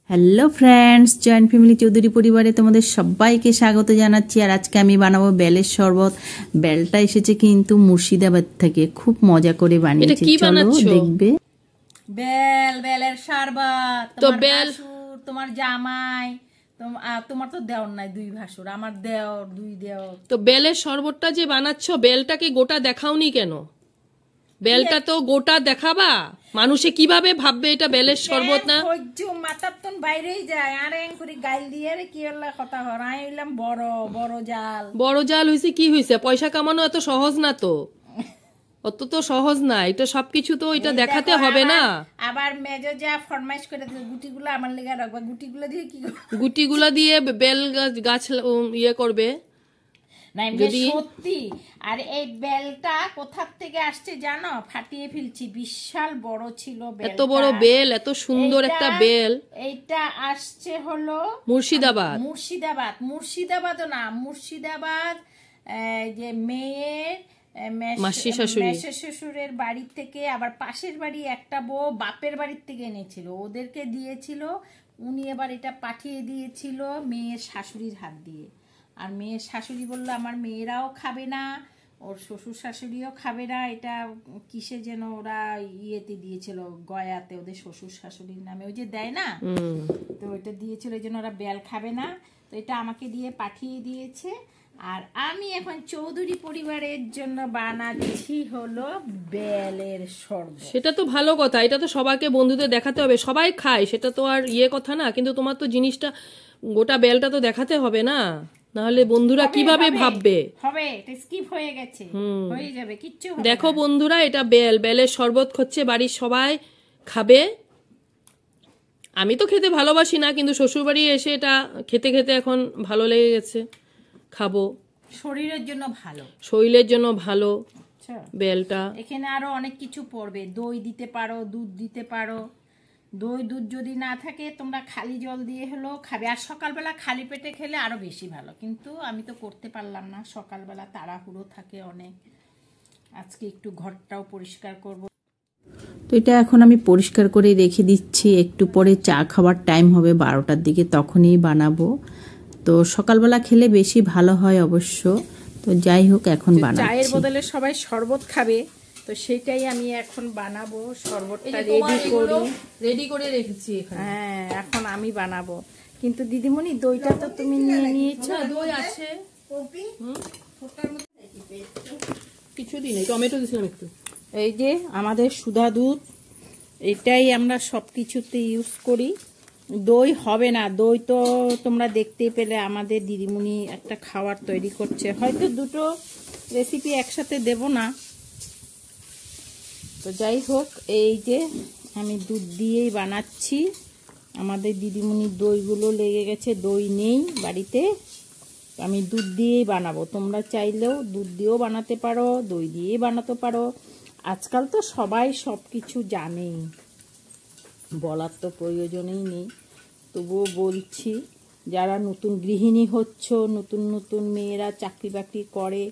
Hello friends, joint family Chowdhury পরিবারে তোমাদের সবাইকে স্বাগত জানাচ্ছি। আর আজকে আমি বানাবো বেলের শরবত। বেলটা এসেছে কিন্তু মুর্শিদাবাদ থেকে, খুব মজা করে বানিয়েছি, চলো দেখবে। বেলের শরবত। তোমার ভাসুর, তোমার জামাই, তোমার তো দেওর নাই, দুই ভাসুর, আমার দেওর, দুই দেওর। তো বেলের শরবতটা যে বানাচ্ছ, বেলটাকে গোটা দেখাওনি কেন? বেলটা তো গোটা দেখাবা, মানুষে কিভাবে ভাববে এটা বেলের শরবত না? মাথার তো বাইরেই যায়, আর করে গাইল দিয়ে কি হলো কথা হরাই হইলাম। বড় বড় জাল, বড় জাল হয়েছে কি হয়েছে? পয়সা কামানো এত সহজ না তো, অত তো সহজ না। এটা সবকিছু তো এটা দেখাতে হবে না। আবার মেজো যা ফরমাইশ করে গুটিগুলো আমার লেগে রাখবা। গুটিগুলো দিয়ে কি গুটিগুলো দিয়ে বেল গাছ ইয়ে করবে সত্যি। আর এই বেলটা কোথা থেকে আসছে জানো? ফাটিয়ে ফেলছি, বিশাল বড় ছিল এত বড় বেল, এত সুন্দর একটা বেল। এইটা আসছে হলো মুর্শিদাবাদ। মুর্শিদাবাদও না, মুর্শিদাবাদ যে মেয়ের মাসি শ্বশুরের বাড়ি থেকে, আবার পাশের বাড়ি একটা বউ বাপের বাড়ির থেকে এনেছিল, ওদেরকে দিয়েছিল। উনি এবার এটা পাঠিয়ে দিয়েছিল মেয়ের শাশুড়ির হাত দিয়ে। আর মেয়ের শাশুড়ি বললো আমার মেয়েরাও খাবে না, ওর শ্বশুর শাশুড়িও খাবে না। এটা কিসে যেন ওরা ইয়েতে দিয়েছিল, গয়াতে, ওদের শ্বশুর শাশুড়ির নামে ওই যে দেয় না, তো ওইটা দিয়েছিল, এই জন্য ওরা বেল খাবে না। তো এটা আমাকে দিয়ে পাঠিয়ে দিয়েছে। আর আমি এখন চৌধুরী পরিবারের জন্য বানাচ্ছি হলো বেলের শরবত। সেটা তো ভালো কথা, এটা তো সবাইকে বন্ধুদের দেখাতে হবে, সবাই খায়, সেটা তো আর ইয়ে কথা না। কিন্তু তোমার তো জিনিসটা, গোটা বেলটা তো দেখাতে হবে না, নাহলে বন্ধুরা কিভাবে ভাববে? হবে, এটা স্কিপ হয়ে গেছে, হয়ে যাবে, কিচ্ছু হবে না। দেখো বন্ধুরা, এটা বেলের শরবত হচ্ছে, বাড়ির সবাই খাবে। আমি তো খেতে ভালোবাসি না, কিন্তু শ্বশুরবাড়ি এসে এটা খেতে খেতে এখন ভালো লেগে গেছে, খাবো। শরীরের জন্য ভালো, শরীরের জন্য ভালো বেলটা। এখানে আরো অনেক কিছু পড়বে, দই দিতে পারো, দুধ দিতে পারো। দই দুধ যদি না থাকে তোমরা খালি জল দিয়ে হলো খাবে। আর সকালবেলা খালি পেটে খেলে আরো বেশি ভালো, কিন্তু আমি তো করতে পারলাম না, সকালবেলা তাড়াহুড়ো থাকে অনেক। আজকে একটু ঘরটাও পরিষ্কার করব। তো এটা এখন আমি পরিষ্কার করে রেখে দিচ্ছি, একটু পরে চা খাবার টাইম হবে 12টার দিকে, তখনই বানাবো। তো সকালবেলা খেলে বেশি ভালো হয় অবশ্য। তো যাই হোক, এখন বানাচ্ছি। চায়ের বদলে সবাই শরবত খাবে, তো সেটাই আমি এখন বানাবো। শরবতটা রেডি করে রেখেছি। হ্যাঁ, এখন আমি বানাবো। কিন্তু দিদিমণি, দইটা তো তুমি নিয়ে নিয়েছো। দই আছে, কিছু দিন টমেটো দিছিলাম একটু। এই যে আমাদের সুধা দুধ, এটাই আমরা সব কিছুতে ইউজ করি। দই হবে না, দই তো তোমরা দেখতেই পেলে আমাদের দিদিমণি একটা খাবার তৈরি করছে, হয়তো দুটো রেসিপি একসাথে দেব না। তো যাই হোক, এই যে আমি দুধ দিয়েই বানাচ্ছি। আমাদের দিদিমণির দইগুলো লেগে গেছে, দই নেই বাড়িতে, আমি দুধ দিয়েই বানাবো। তোমরা চাইলেও দুধ দিয়েও বানাতে পারো, দই দিয়েই বানাতে পারো। আজকাল তো সবাই সব কিছু জানেই, বলার তো প্রয়োজনই নেই, তবুও বলছি। যারা নতুন গৃহিণী হচ্ছ, নতুন নতুন মেয়েরা চাকরি বাকরি করে,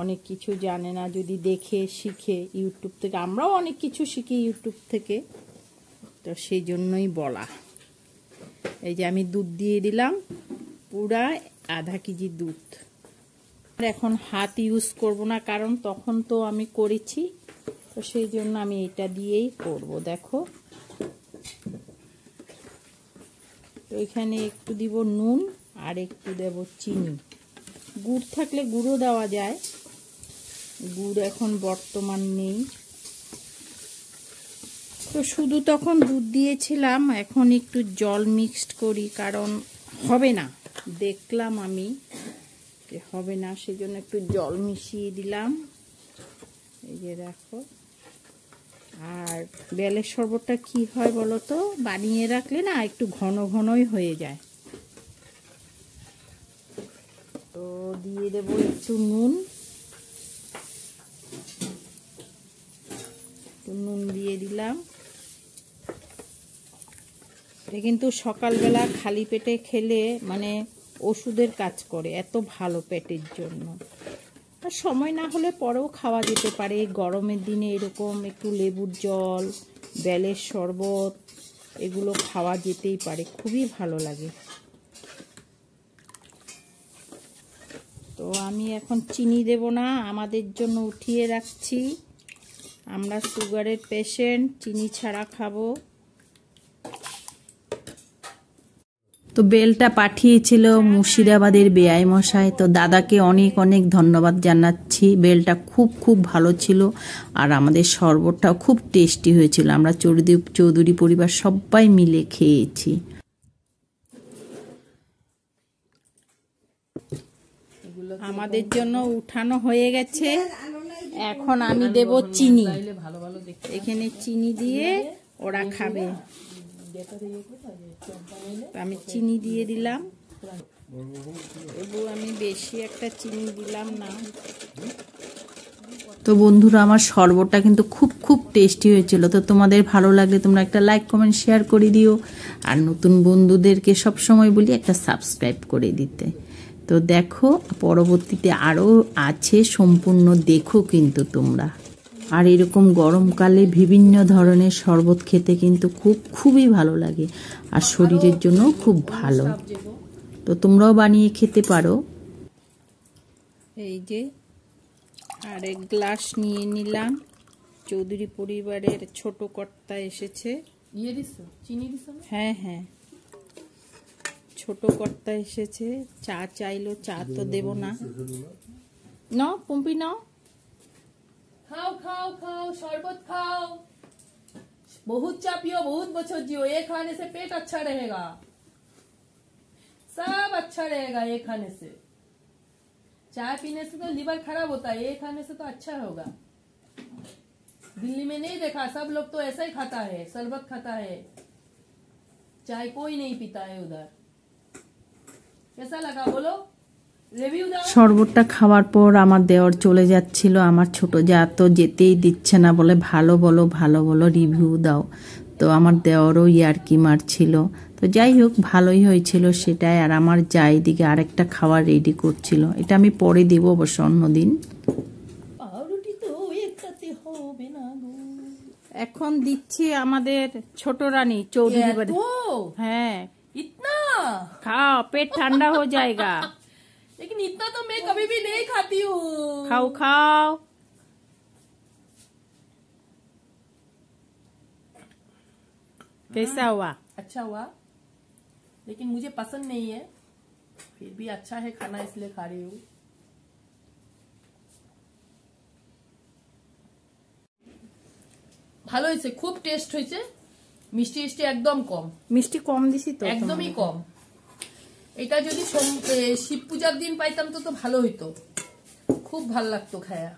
অনেক কিছু জানে না, যদি দেখে শিখে ইউটিউব থেকে, আমরাও অনেক কিছু শিখি ইউটিউব থেকে, তো সেই জন্যই বলা। এই যে আমি দুধ দিয়ে দিলাম, পুরা আধা কেজি দুধ। আর এখন হাত ইউজ করব না, কারণ তখন তো আমি করেছি, তো সেই জন্য আমি এটা দিয়েই করব। দেখো, তো এখানে একটু দিব নুন, আর একটু দেব চিনি। গুড় থাকলে গুঁড়ো দেওয়া যায়, গুড় এখন বর্তমান নেই, তো শুধু তখন দুধ দিয়েছিলাম। এখন একটু জল মিক্সড করি, কারণ হবে না, দেখলাম আমি যে হবে না, সেজন্য একটু জল মিশিয়ে দিলাম। এই যে দেখো। আর বেলের শরবতটা কি হয় বলো তো, বানিয়ে রাখলে না একটু ঘন ঘনই হয়ে যায়। তো দিয়ে দেব একটু নুন, নুন দিয়ে দিলাম। এটা কিন্তু সকালবেলা খালি পেটে খেলে মানে ওষুধের কাজ করে, এত ভালো পেটের জন্য। আর সময় না হলে পরেও খাওয়া যেতে পারে, গরমের দিনে এরকম একটু লেবুর জল, বেলের শরবত, এগুলো খাওয়া যেতেই পারে, খুবই ভালো লাগে। তো আমি এখন চিনি দেব না, আমাদের জন্য উঠিয়ে রাখছি। আমরা সুগারের পেশেন্ট, চিনি ছাড়া খাবো। তো বেলটা পাঠিয়েছিল মুর্শিদাবাদের বেআই মশাই, তো দাদাকে অনেক অনেক ধন্যবাদ জানাচ্ছি। বেলটা খুব খুব ভালো ছিল, আর আমাদের শরবতটাও খুব টেস্টি হয়েছিল। আমরা চৌধুরী পরিবার সবাই মিলে খেয়েছি। আমাদের জন্য উঠানো হয়ে গেছে, এখন আমি দেব চিনি। এখানে চিনি দিয়ে ওরা খাবে। আমি চিনি দিয়ে দিলাম, তবু আমি বেশি একটা চিনি দিলাম না। তো বন্ধুরা, আমার শরবতটা কিন্তু খুব খুব টেস্টি হয়েছিল। তো তোমাদের ভালো লাগলে তোমরা একটা লাইক কমেন্ট শেয়ার করে দিও, আর নতুন বন্ধুদেরকে সব সময় বলি একটা সাবস্ক্রাইব করে দিতে। তো দেখো, পরবর্তীতে আরও আছে, সম্পূর্ণ দেখো কিন্তু তোমরা। আর এরকম গরমকালে বিভিন্ন ধরনের শরবত খেতে কিন্তু খুবই ভালো লাগে, আর শরীরের জন্য খুব ভালো। তো তোমরাও বানিয়ে খেতে পারো। এই যে আরেক গ্লাস নিয়ে নিলাম। চৌধুরী পরিবারের ছোট কর্তা এসেছে। চিনি দিছ? হ্যাঁ হ্যাঁ, ছোট কর্তা এসেছে, চা চাইলো, চা তো দেব না। নাও পম্পি নাও, खाओ खाओ खाओ, शरबत खाओ, बहुत चा पियो, बहुत बच्चों जियो। ये खाने से पेट अच्छा रहेगा, सब अच्छा रहेगा। ये खाने से, चाय पीने से तो लीवर खराब होता है, ये खाने से तो अच्छा होगा। दिल्ली में नहीं देखा, सब लोग तो ऐसा ही खाता है, शरबत खाता है, चाय कोई नहीं पीता है उधर। कैसा लगा बोलो, रिव्यू दाओ। শরবতটা খাওয়ার পর আমার দেওর চলে যাচ্ছিল, আমার ছোট যা তো যেতেই দিচ্ছে না, বলে ভালো বলো ভালো বলো, রিভিউ দাও। তো আমার দেওরও ইয়ার্কি মারছিল। তো যাই হোক, ভালোই হয়েছিল সেটাই। আর আমার যা এদিকে আরেকটা খাবার রেডি করছিল, এটা আমি পরে দিব অবশ্য অন্যদিন। এখন দিচ্ছি আমাদের ছোট রানী চৌধুরী বাড়ি। হ্যাঁ, इतना খাও, পেট ঠান্ডা हो जाएगा। लेकिन इतना तो मैं कभी भी नहीं खाती हूँ। खाओ खाओ। कैसा हुआ? अच्छा हुआ, लेकिन मुझे पसंद नहीं है, फिर भी अच्छा है खाना, इसलिए खा रही हूँ। ভালো হয়েছে, খুব টেস্ট হয়েছে। মিষ্টি মিষ্টি একদম কম, মিষ্টি কম দিছি তো, একদমই কম। এটা যদি শিব পূজার দিন পাইতাম তো ভালো হইতো, খুব ভালো লাগতো খায়া।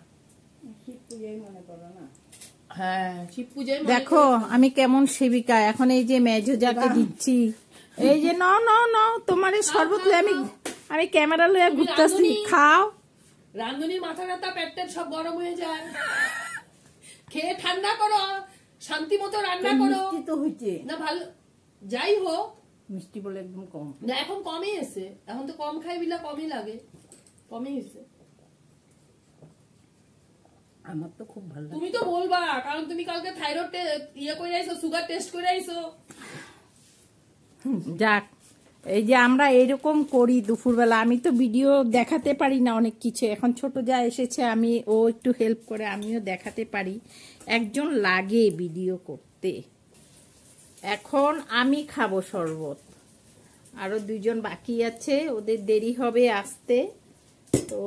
হ্যাঁ, শিব পূজায়। দেখো আমি কেমন সেবিকা। এখন এই যে মেজোজাকে দিচ্ছি, এই যে নাও নাও নাও, তোমার এই শরবত লয়ে আমি ক্যামেরা লয়ে ঘুরতেছি। খাও। রান্ধুনির মাথা ব্যথা, পেট সব গরম হয়ে যায়, খেয়ে ঠান্ডা করো, শান্তি মতো রান্না করো। তো হইছে না ভালো, যাই হোক, মিষ্টি বলে একদম কম। না এখন কমই এসে, এখন তো কম খাই বিলা কমই লাগে, কমই এসে। আমার তো খুব ভালো। তুমি তো বলবা, কারণ তুমি কালকে থাইরয়েড ইয়ে করে আইছো, সুগার টেস্ট করে আইছো। যাক, এই যে আমরা এরকম করি দুপুরবেলা। আমি তো ভিডিও দেখাতে পারি না অনেক কিছু, এখন ছোট যা এসেছে, আমি ও একটু হেল্প করে, আমিও দেখাতে পারি। একজন লাগে ভিডিও করতে। এখন আমি খাবো শরবত, আরো দুইজন বাকি আছে, ওদের দেরি হবে আসতে। তো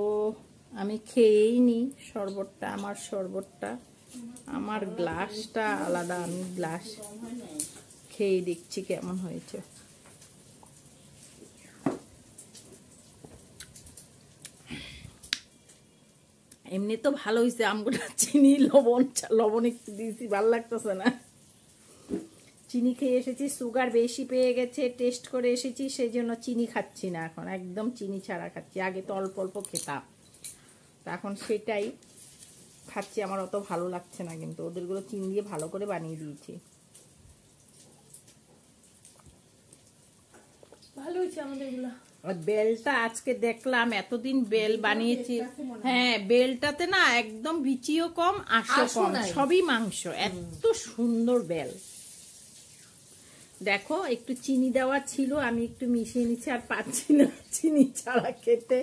আমি খেয়েই নি শরবতটা। আমার শরবতটা, আমার গ্লাসটা আলাদা, আমি গ্লাস খেয়ে দেখছি কেমন হয়েছে। এমনি তো ভালো হয়েছে, আমগুলো চিনি লবণ একটু দিয়েছি, ভালো লাগতেছে না। চিনি খেয়ে এসেছি, সুগার বেশি পেয়ে গেছে, টেস্ট করে এসেছি, সেই জন্য চিনি খাচ্ছি না এখন, একদম চিনি ছাড়া খাচ্ছি। আগে তো অল্প অল্প খেতাম, তা এখন সেটাই খাচ্ছি। আমার অত ভালো লাগছে না, কিন্তু ওদেরগুলো চিনি দিয়ে ভালো করে বানিয়ে দিয়েছি। ভালো হয়েছে আমাদের গুলা। বেলটা আজকে দেখলাম, এতদিন বেল বানিয়েছি। হ্যাঁ, বেলটাতে না একদম বিচিও কম, আঁশও কম, সবই মাংস। এত সুন্দর বেল। দেখো একটু চিনি দেওয়া ছিল, আমি একটু মিশিয়ে নিচ্ছি, আর পাচ্ছি না চিনি ছাড়া খেতে,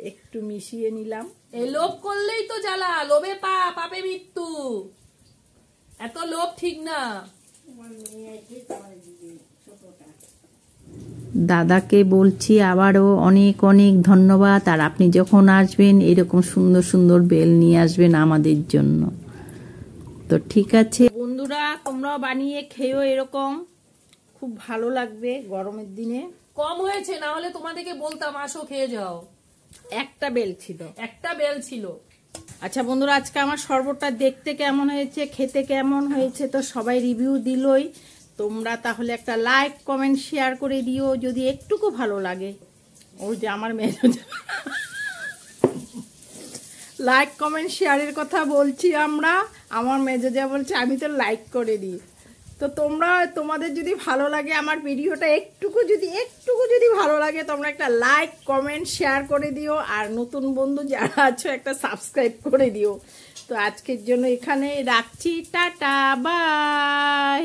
একটু মিশিয়ে নিলাম। এই লোভ করলেই তো জ্বালা, লোভে পাপে মৃত্যু, এত লোভ ঠিক না। দাদাকে বলছি আবারও অনেক অনেক ধন্যবাদ। আর আপনি যখন আসবেন এরকম সুন্দর সুন্দর বেল নিয়ে আসবেন আমাদের জন্য। তো ঠিক আছে বন্ধুরা, তোমরাও বানিয়ে খেয়েও, এরকম খুব ভালো লাগবে গরমের দিনে। কম হয়েছে, না হলে তোমাদেরকে বলতাম আসো খেয়ে যাও। একটা বেল ছিল, একটা বেল ছিল। আচ্ছা বন্ধুরা, আজকে আমার শরবতটা দেখতে কেমন হয়েছে, খেতে কেমন হয়েছে তো সবাই রিভিউ দিলই। তোমরা তাহলে একটা লাইক কমেন্ট শেয়ার করে দিও যদি একটুকু ভালো লাগে। ওই যে আমার মেয়ে লাইক কমেন্ট শেয়ারের কথা বলছি আমরা, আমার মেজো যা বলছে আমি তো লাইক করে দিই। তো তোমাদের যদি ভালো লাগে আমার ভিডিওটা একটুকু যদি ভালো লাগে, তোমরা একটা লাইক কমেন্ট শেয়ার করে দিও, আর নতুন বন্ধু যারা আছো একটা সাবস্ক্রাইব করে দিও। তো আজকের জন্য এখানে রাখছি, টাটা বাই।